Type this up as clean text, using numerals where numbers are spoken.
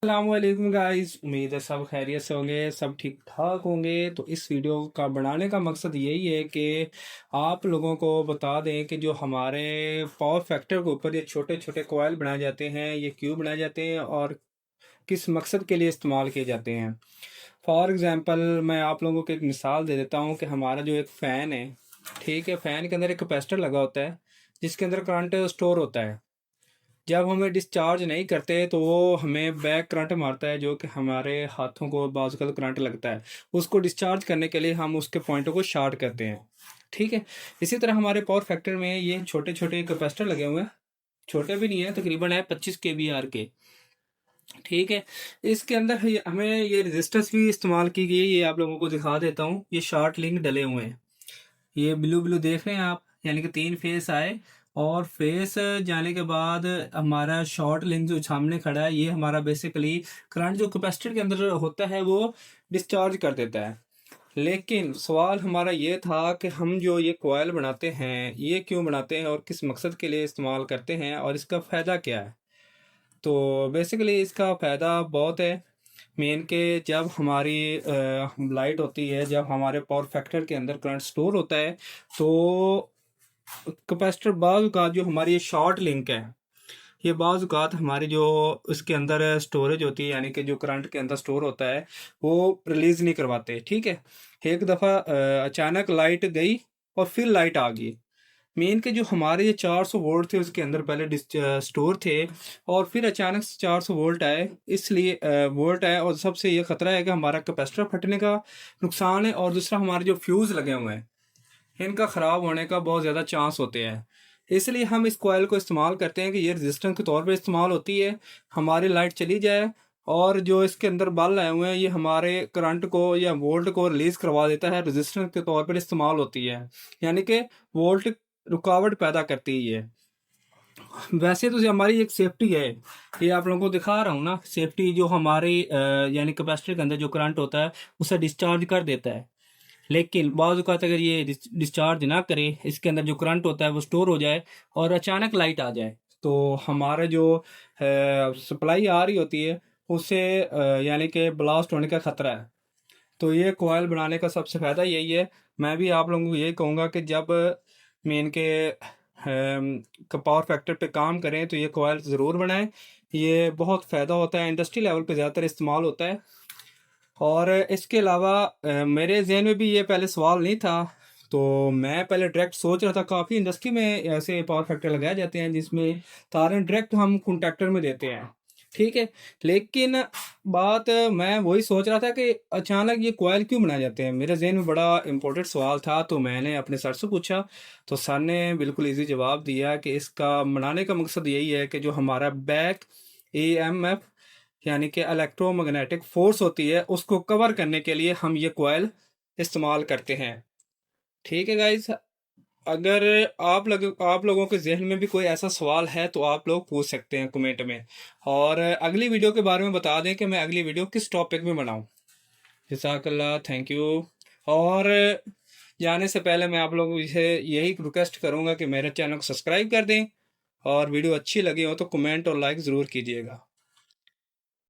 अस्सलामुअलैकुम गाइस, उम्मीद है सब खैरियत से होंगे, सब ठीक ठाक होंगे। तो इस वीडियो का बनाने का मकसद यही है कि आप लोगों को बता दें कि जो हमारे पावर फैक्टर के ऊपर ये छोटे छोटे कोयल बनाए जाते हैं, ये क्यों बनाए जाते हैं और किस मकसद के लिए इस्तेमाल किए जाते हैं। फॉर एग्ज़ाम्पल मैं आप लोगों को एक मिसाल दे देता हूँ कि हमारा जो एक फ़ैन है, ठीक है, फ़ैन के अंदर एक कैपेसिटर लगा होता है जिसके अंदर करंट स्टोर होता है। जब हमें डिस्चार्ज नहीं करते तो वो हमें बैक करंट मारता है, जो कि हमारे हाथों को बाज़ करंट लगता है। उसको डिस्चार्ज करने के लिए हम उसके पॉइंटों को शार्ट करते हैं, ठीक है। इसी तरह हमारे पावर फैक्टर में ये छोटे छोटे कैपेसिटर लगे हुए हैं, छोटे भी नहीं है, तकरीबन है 25 kVAR के, ठीक है। इसके अंदर हमें ये रेजिस्टेंस भी इस्तेमाल की गई है, ये आप लोगों को दिखा देता हूँ। ये शॉर्ट लिंक डले हुए हैं, ये ब्लू ब्लू देख रहे हैं आप, यानी कि 3 फेस आए और फेस जाने के बाद हमारा शॉर्ट लिंक जो सामने खड़ा है, ये हमारा बेसिकली करंट जो कैपेसिटर के अंदर होता है वो डिस्चार्ज कर देता है। लेकिन सवाल हमारा ये था कि हम जो ये कोयल बनाते हैं, ये क्यों बनाते हैं और किस मकसद के लिए इस्तेमाल करते हैं और इसका फ़ायदा क्या है। तो बेसिकली इसका फ़ायदा बहुत है। मेन के जब हमारी लाइट होती है, जब हमारे पावर फैक्टर के अंदर करंट स्टोर होता है, तो कैपेसिटर बाज़ का जो हमारी ये शॉर्ट लिंक है, ये बाज़ औक़ात हमारी जो उसके अंदर स्टोरेज होती है, यानी कि जो करंट के अंदर स्टोर होता है, वो रिलीज़ नहीं करवाते, ठीक है। एक दफ़ा अचानक लाइट गई और फिर लाइट आ गई। मेन के जो हमारे ये 400 वोल्ट थे उसके अंदर पहले स्टोर थे, और फिर अचानक से 400 वोल्ट आए, इसलिए वोल्ट आए, और सबसे ये ख़तरा है कि हमारा कैपेसिटर फटने का नुकसान है, और दूसरा हमारे जो फ्यूज़ लगे हुए हैं इनका ख़राब होने का बहुत ज़्यादा चांस होते हैं। इसलिए हम इस कोयल को इस्तेमाल करते हैं कि ये रेजिस्टेंस के तौर पे इस्तेमाल होती है। हमारी लाइट चली जाए और जो इसके अंदर बल्ब आए हुए हैं, ये हमारे करंट को या वोल्ट को रिलीज़ करवा देता है, रेजिस्टेंस के तौर पर इस्तेमाल होती है, यानी कि वोल्ट रुकावट पैदा करती है ये। वैसे तो हमारी एक सेफ्टी है, ये आप लोगों को दिखा रहा हूँ ना, सेफ्टी जो हमारी यानी कैपेसिटर के अंदर जो करंट होता है उसे डिस्चार्ज कर देता है। लेकिन बाज़ औक़ात अगर ये डिस्चार्ज ना करे, इसके अंदर जो करंट होता है वो स्टोर हो जाए और अचानक लाइट आ जाए, तो हमारा जो सप्लाई आ रही होती है उससे यानी कि ब्लास्ट होने का ख़तरा है। तो ये कोयल बनाने का सबसे फ़ायदा यही है। मैं भी आप लोगों को यही कहूँगा कि जब मेन के पावर फैक्टर पे काम करें तो ये कोयल ज़रूर बनाएं। ये बहुत फ़ायदा होता है, इंडस्ट्री लेवल पे ज़्यादातर इस्तेमाल होता है। और इसके अलावा मेरे ज़हन में भी ये पहले सवाल नहीं था, तो मैं पहले डायरेक्ट सोच रहा था, काफ़ी इंडस्ट्री में ऐसे पावर फैक्टर लगाए जाते हैं जिसमें तारें डायरेक्ट हम कॉन्ट्रैक्टर में देते हैं, ठीक है। लेकिन बात मैं वही सोच रहा था कि अचानक ये कोयल क्यों बनाए जाते हैं। मेरे ज़हन में बड़ा इम्पोर्टेंट सवाल था, तो मैंने अपने सर से पूछा, तो सर ने बिल्कुल ईज़ी जवाब दिया कि इसका बनाने का मकसद यही है कि जो हमारा बैक ईएमएफ यानी कि इलेक्ट्रोमैग्नेटिक फोर्स होती है, उसको कवर करने के लिए हम ये कोयल इस्तेमाल करते हैं, ठीक है गाइस। अगर आप लोगों के जहन में भी कोई ऐसा सवाल है तो आप लोग पूछ सकते हैं कमेंट में, और अगली वीडियो के बारे में बता दें कि मैं अगली वीडियो किस टॉपिक में बनाऊं। जज़ाकल्लाह, थैंक यू। और जाने से पहले मैं आप लोगों से यही रिक्वेस्ट करूंगा कि मेरे चैनल को सब्सक्राइब कर दें, और वीडियो अच्छी लगी हो तो कमेंट और लाइक ज़रूर कीजिएगा।